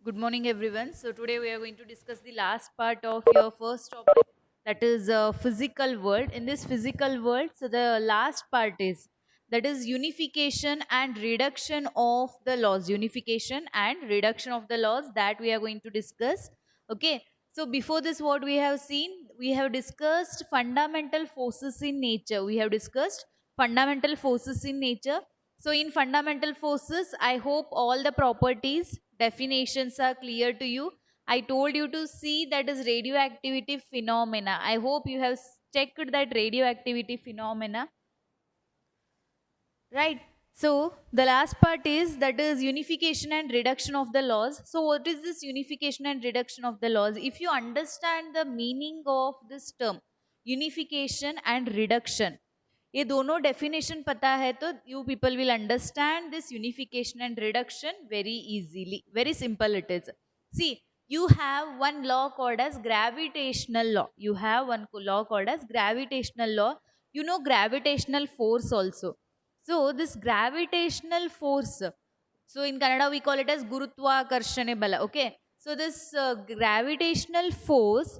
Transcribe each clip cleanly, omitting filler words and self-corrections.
Good morning, everyone. So, today we are going to discuss the last part of your first topic, that is physical world. In this physical world, so the last part is that is unification and reduction of the laws. Unification and reduction of the laws that we are going to discuss. Okay. So, before this, what we have seen, we have discussed fundamental forces in nature. We have discussed fundamental forces in nature. So, in fundamental forces, I hope all the properties, definitions are clear to you. I told you to see that is radioactivity phenomena. I hope you have checked that radioactivity phenomena, right? So, the last part is that is unification and reduction of the laws. So, what is this unification and reduction of the laws? If you understand the meaning of this term, unification and reduction, ये दोनों definition पता है तो you people will understand this unification and reduction very easily. Very simple it is. See, you have one law called as gravitational law. You have one law called as gravitational law. You know gravitational force also. So this gravitational force, so in Kannada we call it as gurutvakarshane bala. Okay, so this gravitational force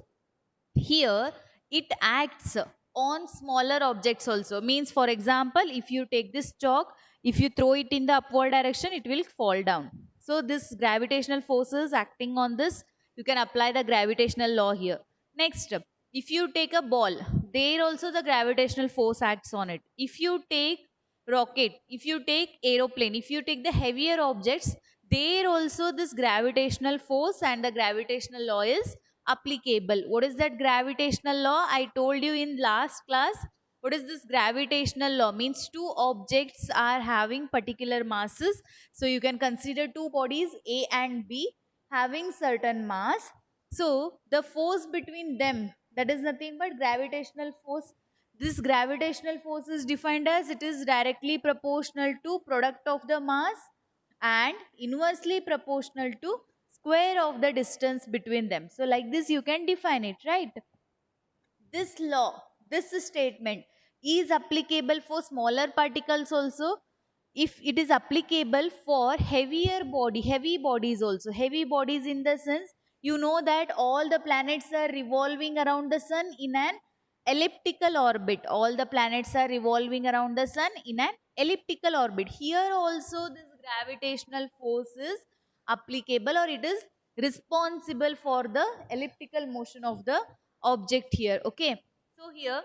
here, it acts on smaller objects also. Means, for example, if you take this chalk, if you throw it in the upward direction, it will fall down. So this gravitational forces acting on this, you can apply the gravitational law here. Next, if you take a ball, there also the gravitational force acts on it. If you take rocket, if you take aeroplane, if you take the heavier objects, there also this gravitational force and the gravitational law is applicable. What is that gravitational law? I told you in last class. What is this gravitational law? Means two objects are having particular masses. So you can consider two bodies A and B having certain mass. So the force between them, that is nothing but gravitational force. This gravitational force is defined as it is directly proportional to product of the mass and inversely proportional to square of the distance between them. So like this you can define it, right? This law, this statement is applicable for smaller particles also. If it is applicable for heavy bodies also. Heavy bodies in the sense, you know that all the planets are revolving around the sun in an elliptical orbit. All the planets are revolving around the sun in an elliptical orbit. Here also this gravitational force is applicable, or it is responsible for the elliptical motion of the object here. Okay, so here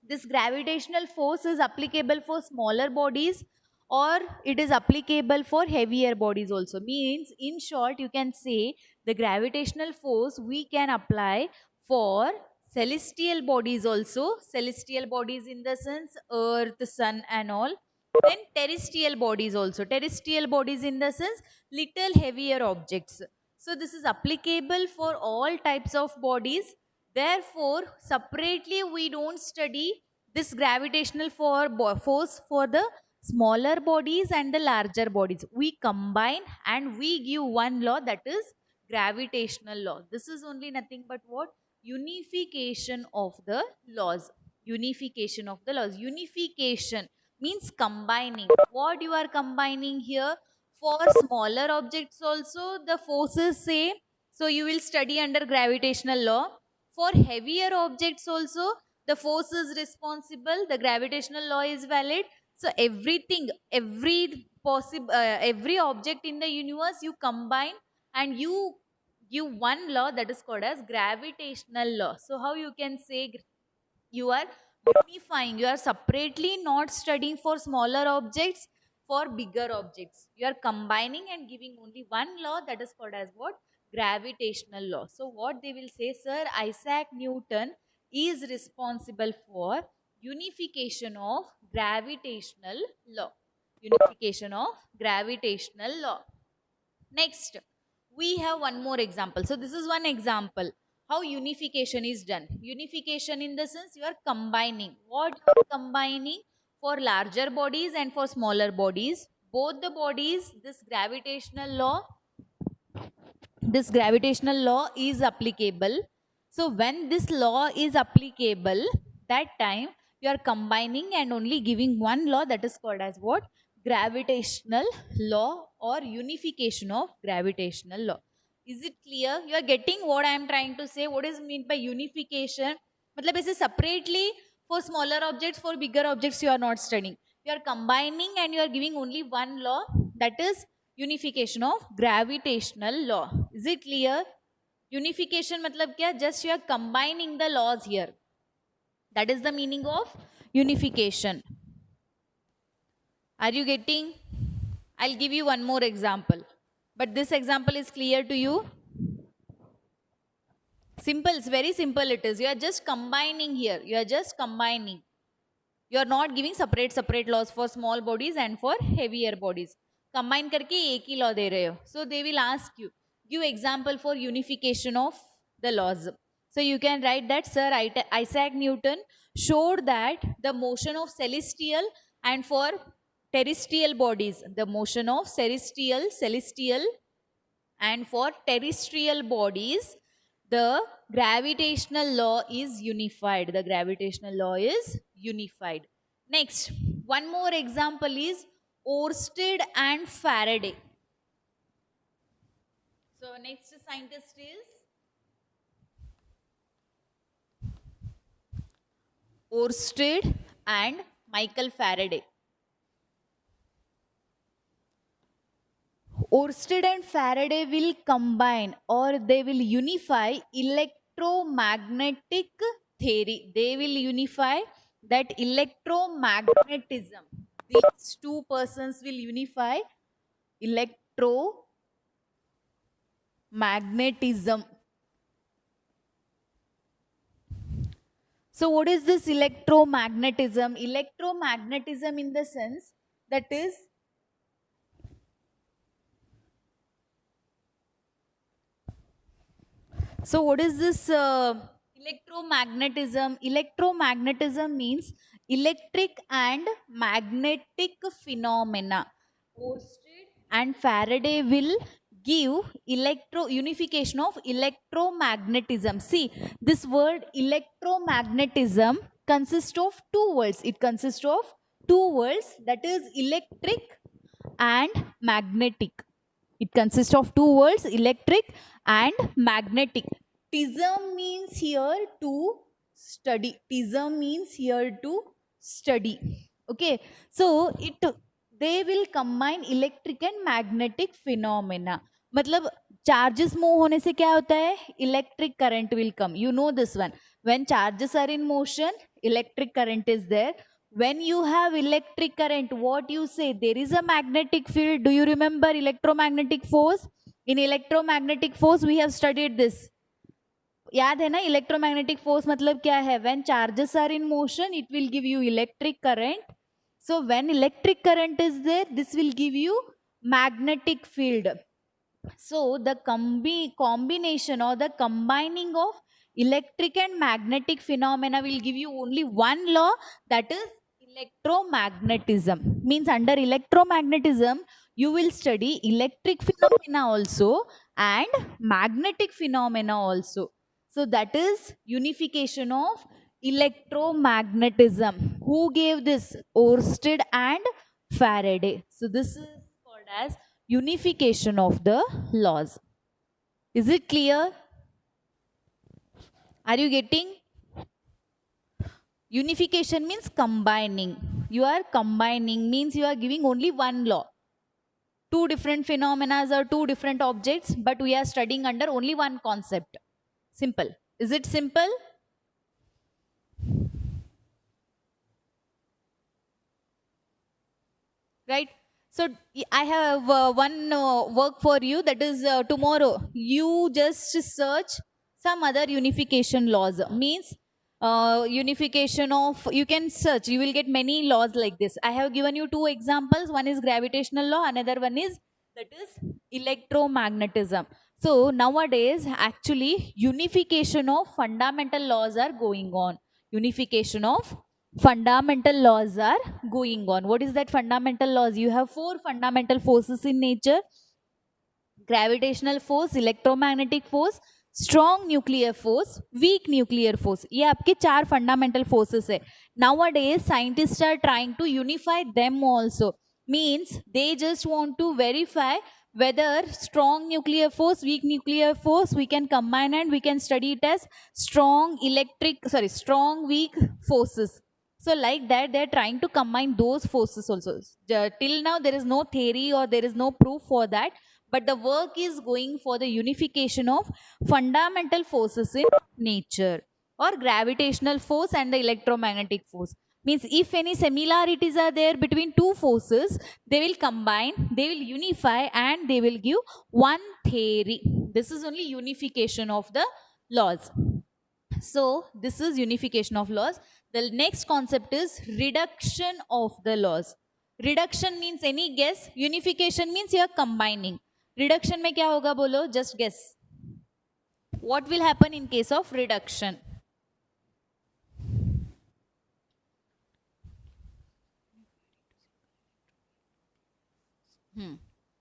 this gravitational force is applicable for smaller bodies, or it is applicable for heavier bodies also. Means, in short, you can say the gravitational force we can apply for celestial bodies also. Celestial bodies in the sense earth, sun and all. Then terrestrial bodies also. Terrestrial bodies in the sense little heavier objects. So this is applicable for all types of bodies. Therefore, separately we don't study this gravitational force for the smaller bodies and the larger bodies. We combine and we give one law, that is gravitational law. This is only nothing but what? Unification of the laws. Unification of the laws. Unification means combining. What you are combining here? For smaller objects also the forces same. So you will study under gravitational law. For heavier objects also, the force is responsible, the gravitational law is valid. So everything, every object in the universe you combine and you give one law, that is called as gravitational law. So how you can say you are unifying, you are separately not studying for smaller objects, for bigger objects. You are combining and giving only one law, that is called as what? Gravitational law. So what they will say, Sir Isaac Newton is responsible for unification of gravitational law. Unification of gravitational law. Next, we have one more example. So this is one example how unification is done. Unification in the sense you are combining. What you are combining? For larger bodies and for smaller bodies, both the bodies, this gravitational law is applicable. So when this law is applicable, that time you are combining and only giving one law, that is called as what? gravitational law or unification of gravitational law. Is it clear? You are getting what I am trying to say? What is meant by unification? मतलब ऐसे separately for smaller objects, for bigger objects you are not studying. You are combining and you are giving only one law, that is unification of gravitational law. Is it clear? Unification मतलब क्या? Just you are combining the laws here. That is the meaning of unification. Are you getting? I'll give you one more example. But this example is clear to you? Simple, it's very simple it is. You are just combining here. You are just combining. You are not giving separate laws for small bodies and for heavier bodies. Combine करके एक ही law दे रहे हो. So they will ask you, give example for unification of the laws. So you can write that, sir, Isaac Newton showed that the motion of celestial and for terrestrial bodies, the motion of celestial and for terrestrial bodies, the gravitational law is unified. The gravitational law is unified. Next, one more example is Oersted and Faraday. So next scientist is Oersted and Michael Faraday. Oersted and Faraday will combine or they will unify electromagnetic theory. They will unify that electromagnetism. These two persons will unify electromagnetism. So what is this electromagnetism? Electromagnetism in the sense that is, so what is this electromagnetism? Electromagnetism means electric and magnetic phenomena. Oersted and Faraday will give unification of electromagnetism. See, this word electromagnetism consists of two words. It consists of two words, that is electric and magnetic. It consists of two words, electric and magnetic. Tism means here to study. Tism means here to study. Okay, so they will combine electric and magnetic phenomena. मतलब charges move होने से क्या होता है? Electric current will come. You know this one. When charges are in motion, electric current is there. When you have electric current, what you say? There is a magnetic field. Do you remember electromagnetic force? In electromagnetic force, we have studied this. याद है ना, electromagnetic force मतलब क्या है? When charges are in motion, it will give you electric current. So when electric current is there, this will give you magnetic field. So the combination or the combining of electric and magnetic phenomena will give you only one law, that is electromagnetism. Means under electromagnetism, you will study electric phenomena also and magnetic phenomena also. So that is unification of electromagnetism. Who gave this? Oersted and Faraday. So this is called as unification of the laws. Is it clear? Are you getting? Unification means combining. You are combining means you are giving only one law. Two different phenomena or two different objects, but we are studying under only one concept. Simple. Is it simple? Right? So I have one work for you, that is tomorrow. You just search some other unification laws. Means unification of, you can search, you will get many laws like this. I have given you two examples. One is gravitational law, another one is, that is electromagnetism. So nowadays actually unification of fundamental laws are going on. Unification of fundamental laws are going on. What is that fundamental laws? You have four fundamental forces in nature: gravitational force, electromagnetic force, strong nuclear force, weak nuclear force. ये आपके चार fundamental forces है. Nowadays scientists are trying to unify them also. Means they just want to verify whether strong nuclear force, weak nuclear force, we can combine and we can study it as strong weak forces. So like that, they're trying to combine those forces also. Till now, there is no theory or there is no proof for that. But the work is going for the unification of fundamental forces in nature, or gravitational force and the electromagnetic force. Means if any similarities are there between two forces, they will combine, they will unify, and they will give one theory. This is only unification of the laws. So this is unification of laws. The next concept is reduction of the laws. Reduction means, any guess? Unification means you are combining. Reduction में क्या होगा बोलो? Just guess. What will happen in case of reduction?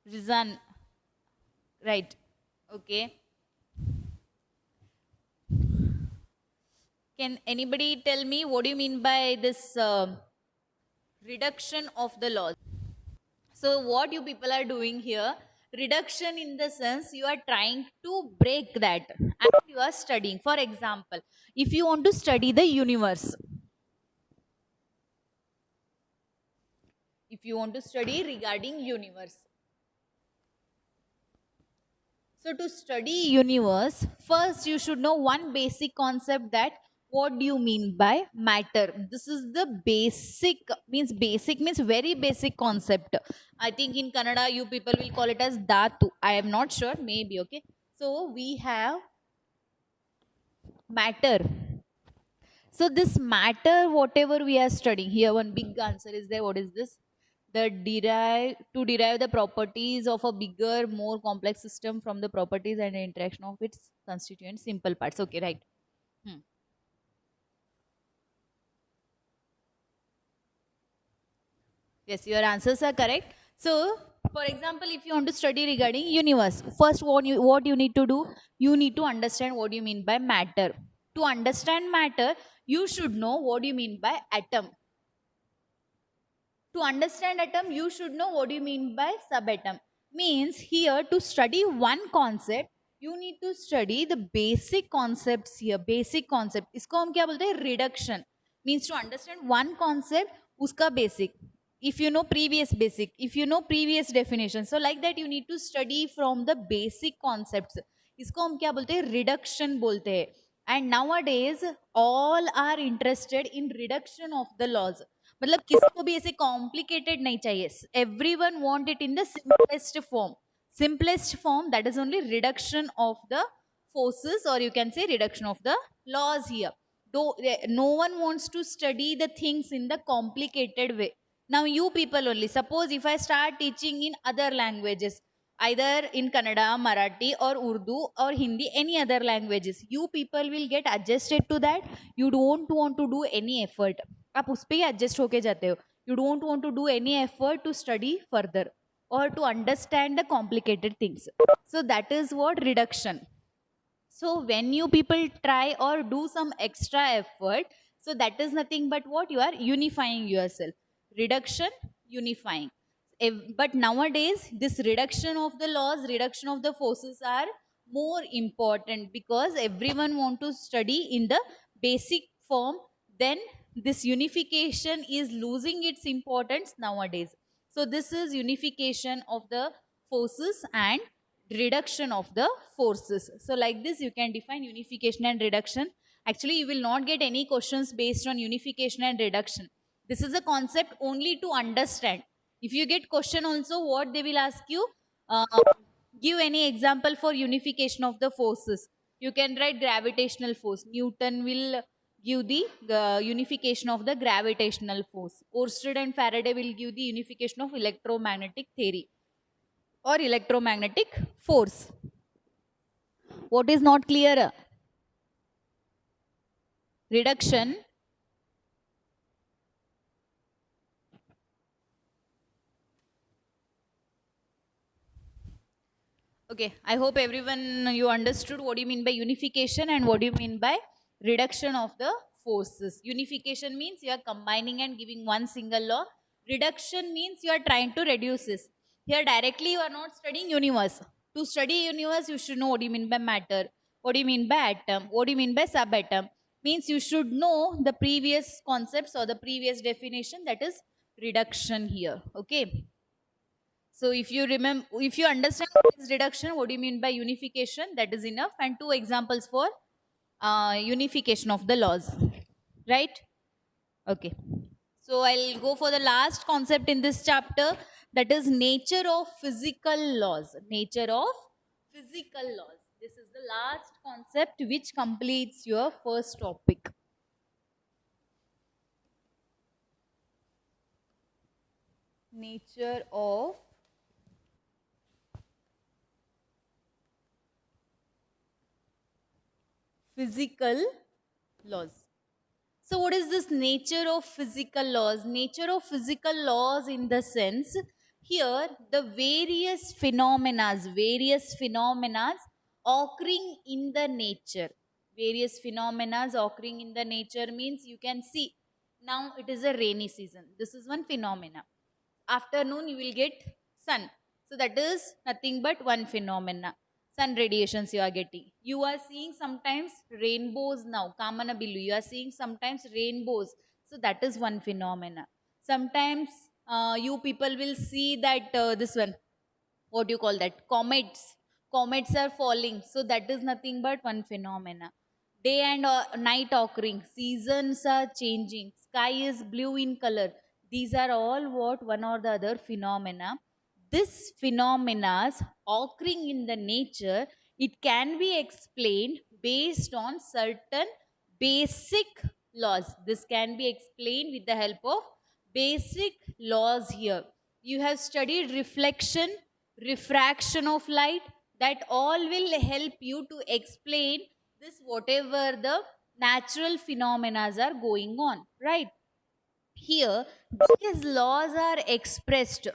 Rizan. Right. Okay. Can anybody tell me what do you mean by this reduction of the laws? So what you people are doing here, reduction in the sense you are trying to break that and you are studying. For example, if you want to study the universe, if you want to study regarding universe, so to study universe, first you should know one basic concept, that what do you mean by matter. This is the basic means very basic concept. I think in Kannada you people will call it as dhatu. I am not sure, maybe. Okay, so we have matter. So this matter, whatever we are studying here, one big answer is there. What is this? Derive the properties of a bigger, more complex system from the properties and the interaction of its constituent simple parts. Okay, right. Yes, your answers are correct. So, for example, if you want to study regarding universe, first what you need to do, you need to understand what you mean by matter. To understand matter, you should know what you mean by atom. To understand atom, you should know what you mean by subatom. Means here, to study one concept, you need to study the basic concepts here. Basic concept. इसको हम क्या बोलते हैं? Reduction. Means to understand one concept, उसका basic. If you know previous basic, if you know previous definition, so like that you need to study from the basic concepts. इसको हम क्या बोलते हैं? Reduction बोलते हैं. And nowadays all are interested in reduction of the laws. मतलब किसको भी ऐसे complicated नहीं चाहिए. Everyone want it in the simplest form. Simplest form, that is only reduction of the forces, or you can say reduction of the laws here. Though no one wants to study the things in the complicated way. Now you people only, suppose if I start teaching in other languages, either in Kannada, Marathi or Urdu or Hindi, any other languages, you people will get adjusted to that. You don't want to do any effort. आप उस पे ही adjust होके जाते हो. You don't want to do any effort to study further or to understand the complicated things. So that is what reduction. So when you people try or do some extra effort, so that is nothing but what you are unifying yourself. Reduction, unifying. But nowadays, this reduction of the laws, reduction of the forces are more important because everyone want to study in the basic form. Then this unification is losing its importance nowadays. So this is unification of the forces and reduction of the forces. So like this you can define unification and reduction. Actually you will not get any questions based on unification and reduction. This is a concept only to understand. If you get question also, what they will ask you, give any example for unification of the forces. You can write gravitational force. Newton will give the unification of the gravitational force. Oersted and Faraday will give the unification of electromagnetic theory or electromagnetic force. What is not clear? Reduction. Okay, I hope everyone you understood what you mean by unification and what you mean by reduction of the forces. Unification means you are combining and giving one single law. Reduction means you are trying to reduce this. Here directly you are not studying universe. To study universe, you should know what do you mean by matter, what do you mean by atom, what do you mean by subatom. Means you should know the previous concepts or the previous definition, that is reduction here. Okay. So if you remember, if you understand what is reduction, what do you mean by unification, that is enough. And two examples for unification of the laws. Right? Okay. So I'll go for the last concept in this chapter, that is nature of physical laws. Nature of physical laws. This is the last concept which completes your first topic. Nature of physical laws. So what is this nature of physical laws? Nature of physical laws in the sense, here the various phenomena occurring in the nature. Various phenomena occurring in the nature means you can see now it is a rainy season. This is one phenomena. Afternoon you will get sun. So that is nothing but one phenomena. Sun radiations you are getting. You are seeing sometimes rainbows now. Kamanabilu. You are seeing sometimes rainbows. So that is one phenomena. Sometimes you people will see that this one, what do you call that? Comets are falling. So that is nothing but one phenomena. Day and night occurring. Seasons are changing. Sky is blue in color. These are all what one or the other phenomena. This phenomena occurring in the nature, it can be explained based on certain basic laws. This can be explained with the help of basic laws here. You have studied reflection, refraction of light, that all will help you to explain this whatever the natural phenomena are going on, right? Here these laws are expressed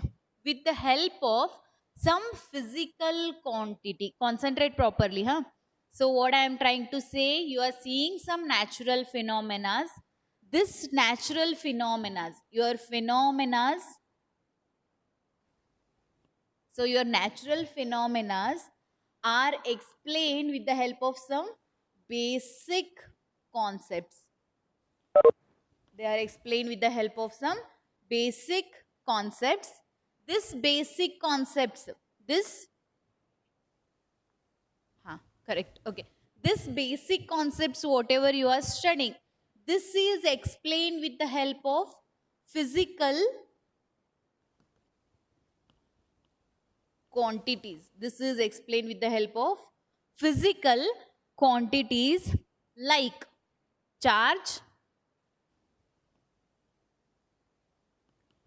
with the help of some physical quantity. Concentrate properly, huh? So what I am trying to say, you are seeing some natural phenomena. This natural phenomena, your phenomena, so your natural phenomena are explained with the help of some basic concepts. They are explained with the help of some basic concepts. This basic concepts, this, correct, okay. This basic concepts, whatever you are studying, this is explained with the help of physical quantities. This is explained with the help of physical quantities like charge,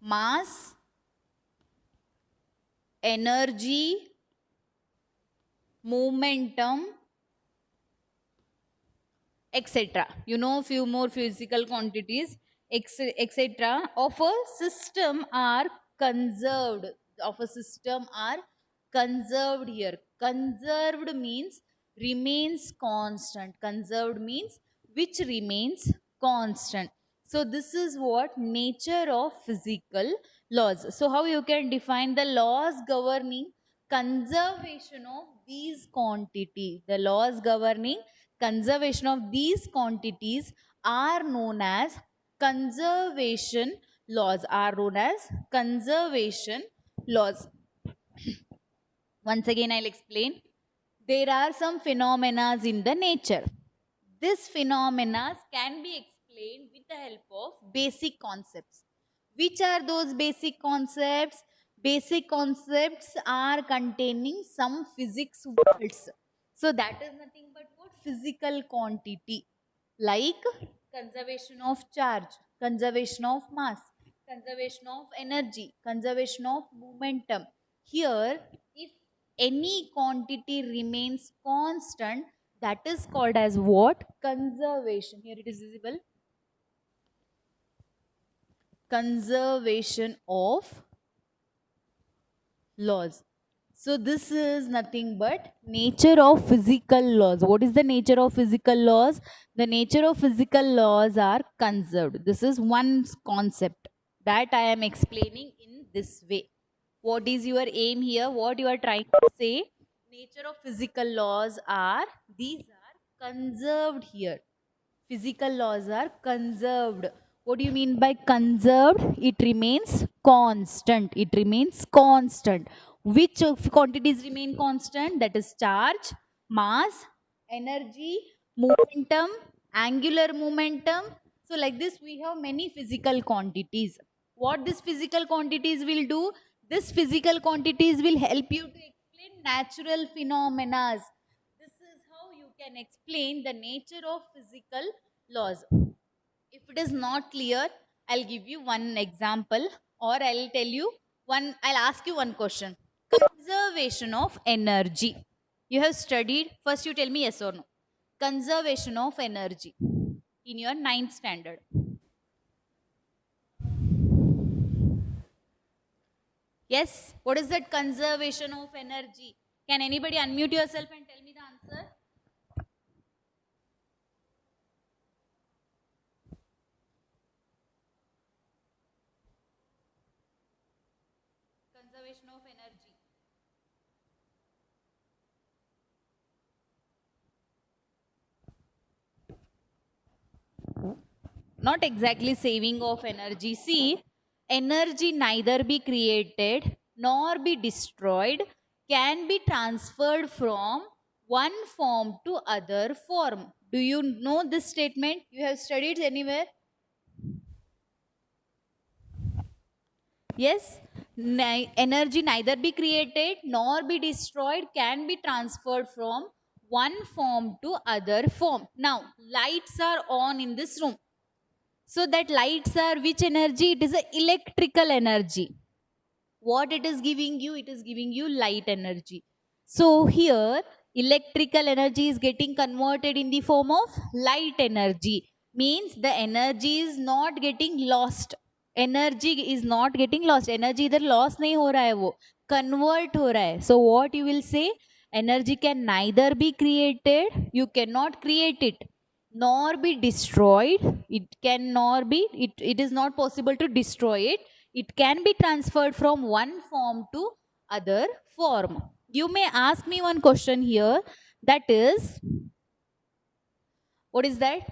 mass, energy, momentum, etc. You know, few more physical quantities, etc. of a system are conserved. Of a system are conserved here. Conserved means remains constant. Conserved means which remains constant. So this is what nature of physical laws. So how you can define the laws governing conservation of these quantity? The laws governing conservation of these quantities are known as conservation laws. Are known as conservation laws. Once again I'll explain. There are some phenomena in the nature. These phenomena can be explained with the help of basic concepts. Which are those basic concepts? Basic concepts are containing some physics words. So that is nothing but what? Physical quantity. Like conservation of charge, conservation of mass, conservation of energy, conservation of momentum. Here, if any quantity remains constant, that is called as what? Conservation. Here it is visible. Conservation of laws. So this is nothing but nature of physical laws. What is the nature of physical laws? The nature of physical laws are conserved. This is one concept. That I am explaining in this way. What is your aim here? What you are trying to say? Nature of physical laws are, these are conserved here. Physical laws are conserved. What do you mean by conserved? It remains constant. It remains constant. Which of quantities remain constant? That is charge, mass, energy, momentum, angular momentum. So like this we have many physical quantities. What these physical quantities will do? This physical quantities will help you to explain natural phenomena. This is how you can explain the nature of physical laws. If it is not clear, I'll give you one example, or I'll tell you one, I'll ask you one question. Conservation of energy. You have studied, first you tell me yes or no. Conservation of energy in your ninth standard. Yes, what is that conservation of energy? Can anybody unmute yourself and tell me the answer? Conservation of energy. Not exactly saving of energy. See, energy neither be created nor be destroyed, can be transferred from one form to other form. Do you know this statement? You have studied anywhere? Yes, energy neither be created nor be destroyed, can be transferred from one form to other form. Now, lights are on in this room. So that lights are which energy? It is a electrical energy. What it is giving you? It is giving you light energy. So here electrical energy is getting converted in the form of light energy. Means the energy is not getting lost. Energy is not getting lost. Energy इधर loss नहीं हो रहा है, वो convert हो रहा है. So what you will say? Energy can neither be created, you cannot create it, nor be destroyed. It can nor be, it is not possible to destroy it. It can be transferred from one form to other form. You may ask me one question here, that is, what is that?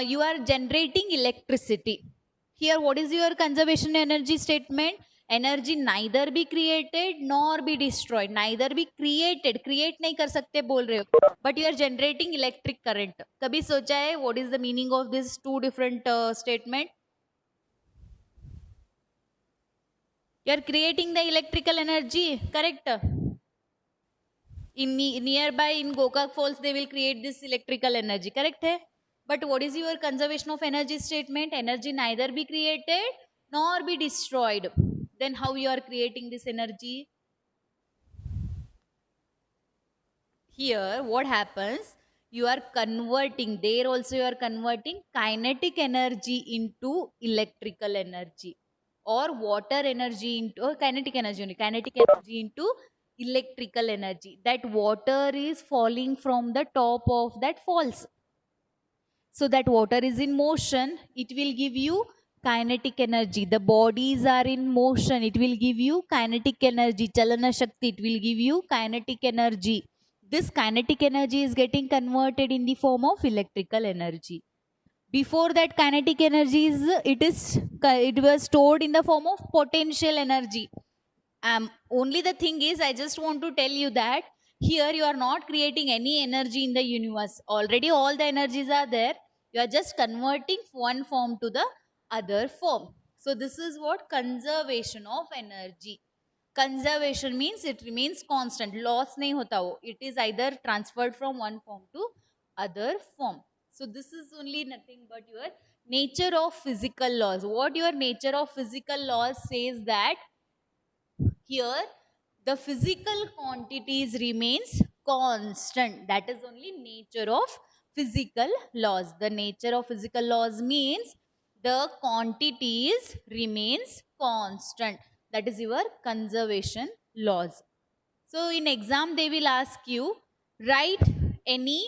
You are generating electricity. Here, what is your conservation energy statement? Energy neither be created nor be destroyed. Neither be created. Create नहीं कर सकते बोल रहे हो. But you are generating electric current. कभी सोचा है what is the meaning of this two different statement? You are creating the electrical energy, correct? In nearby in Gokak Falls, they will create this electrical energy, correct hai? But what is your conservation of energy statement? Energy neither be created nor be destroyed. Then how you are creating this energy? Here, what happens? You are converting, there also you are converting kinetic energy into electrical energy, or water energy into, or kinetic energy only, kinetic energy into electrical energy. That water is falling from the top of that falls. So that water is in motion, it will give you kinetic energy. The bodies are in motion, it will give you kinetic energy. Chalana Shakti, it will give you kinetic energy. This kinetic energy is getting converted in the form of electrical energy. Before that, kinetic energy is, it was stored in the form of potential energy. Only the thing is, I just want to tell you that here you are not creating any energy in the universe. Already all the energies are there. You are just converting one form to the other form. So this is what conservation of energy. Conservation means it remains constant. Loss nahi hota wo. It is either transferred from one form to other form. So this is only nothing but your nature of physical laws. What your nature of physical laws says that here the physical quantities remains constant. That is only nature of physical laws. The nature of physical laws means the quantities remains constant. That is your conservation laws. So in exam they will ask you, write any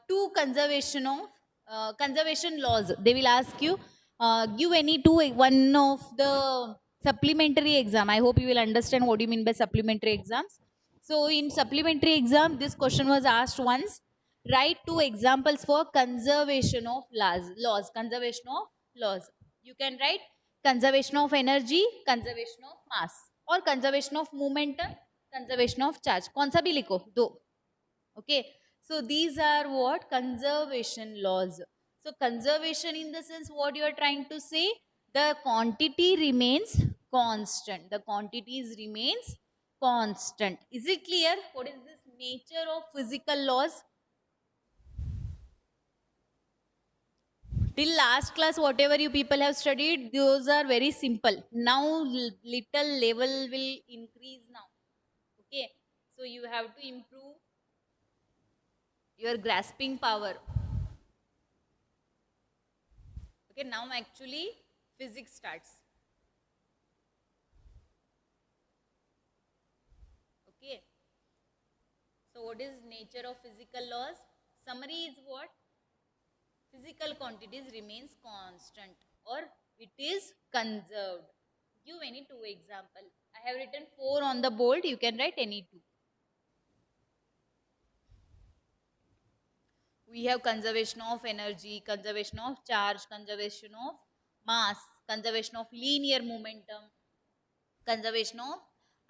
two conservation laws. They will ask you, give any one of the supplementary exam. I hope you will understand what you mean by supplementary exams. So in supplementary exam, this question was asked once. Write two examples for conservation of laws. Conservation of laws. You can write conservation of energy, conservation of mass, or conservation of momentum, conservation of charge. कौन सा भी लिखो दो. Okay. So these are what conservation laws. So conservation in the sense what you are trying to say, the quantity remains constant. The quantities remains constant. Is it clear? What is this nature of physical laws? Till last class, whatever you people have studied, those are very simple. Now little level will increase now. Okay. So you have to improve your grasping power. Okay, now actually physics starts. Okay. So what is nature of physical laws? Summary is what? Physical quantities remains constant or it is conserved. Give any two example. I have written 4 on the board. You can write any two. We have conservation of energy, conservation of charge, conservation of mass, conservation of linear momentum, conservation of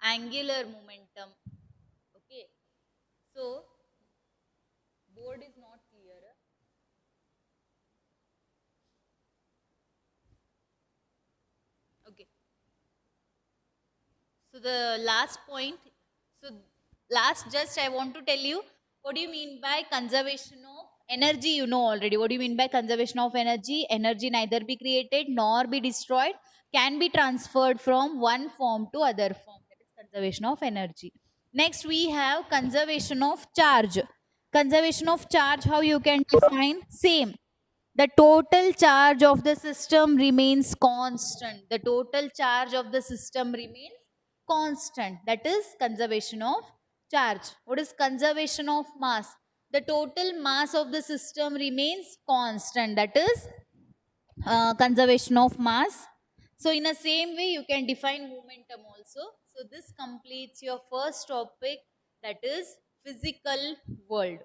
angular momentum. Okay. So, board is not clear. Okay. So, the last point. So, last just I want to tell you what do you mean by conservation of energy? You know already. What do you mean by conservation of energy? Energy neither be created nor be destroyed, can be transferred from one form to other form. That is conservation of energy. Next, we have conservation of charge. Conservation of charge, how you can define? Same. The total charge of the system remains constant. The total charge of the system remains constant. That is conservation of charge. What is conservation of mass? The total mass of the system remains constant. That is conservation of mass. So in the same way, you can define momentum also. So this completes your first topic, that is physical world.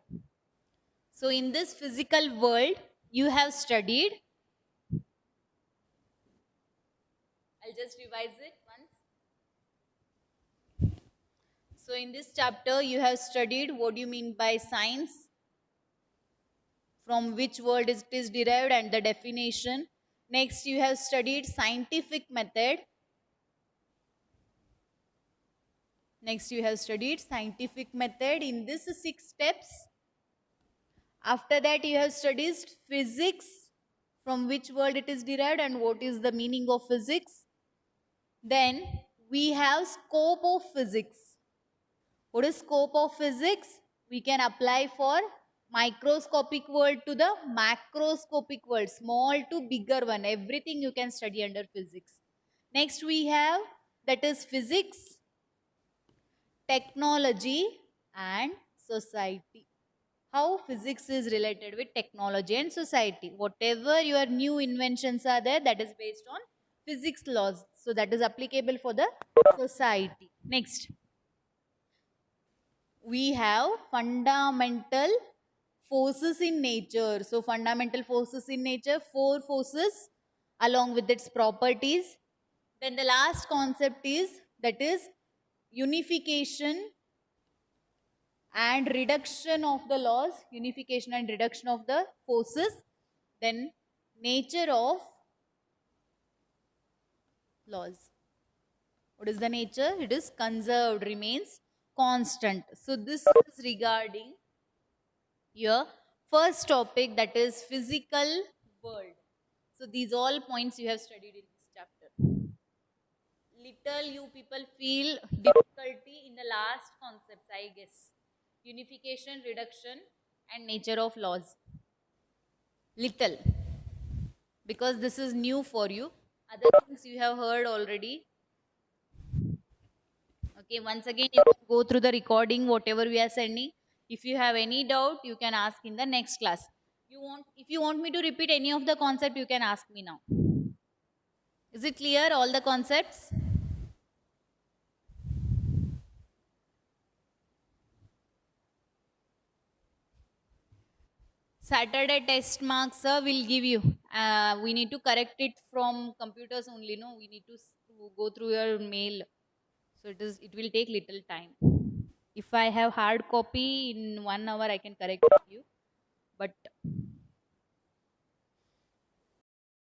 So in this physical world, you have studied. I'll just revise it once. So in this chapter, you have studied what do you mean by science, from which word it is derived and the definition. Next, you have studied scientific method. Next, you have studied scientific method in this 6 steps. After that, you have studied physics, from which word it is derived and what is the meaning of physics. Then we have scope of physics. What is scope of physics? We can apply for microscopic world to the macroscopic world, small to bigger one. Everything you can study under physics. Next we have, that is physics, technology and society. How physics is related with technology and society. Whatever your new inventions are there, that is based on physics laws. So that is applicable for the society. Next, we have fundamental forces in nature. So fundamental forces in nature, 4 forces along with its properties. Then the last concept is, that is unification and reduction of the laws, unification and reduction of the forces. Then nature of laws. What is the nature? It is conserved, remains constant. So this is regarding your first topic, that is physical world. So these all points you have studied in this chapter. Little you people feel difficulty in the last concepts, I guess. Unification, reduction and nature of laws. Little. Because this is new for you. Other things you have heard already. Okay, once again you can go through the recording, whatever we are sending. If you have any doubt, you can ask in the next class. If you want me to repeat any of the concept, you can ask me now. Is it clear, all the concepts? Saturday test marks will give you. We need to correct it from computers only. No, we need to go through your mail. So it will take little time. If I have hard copy in 1 hour, I can correct you. But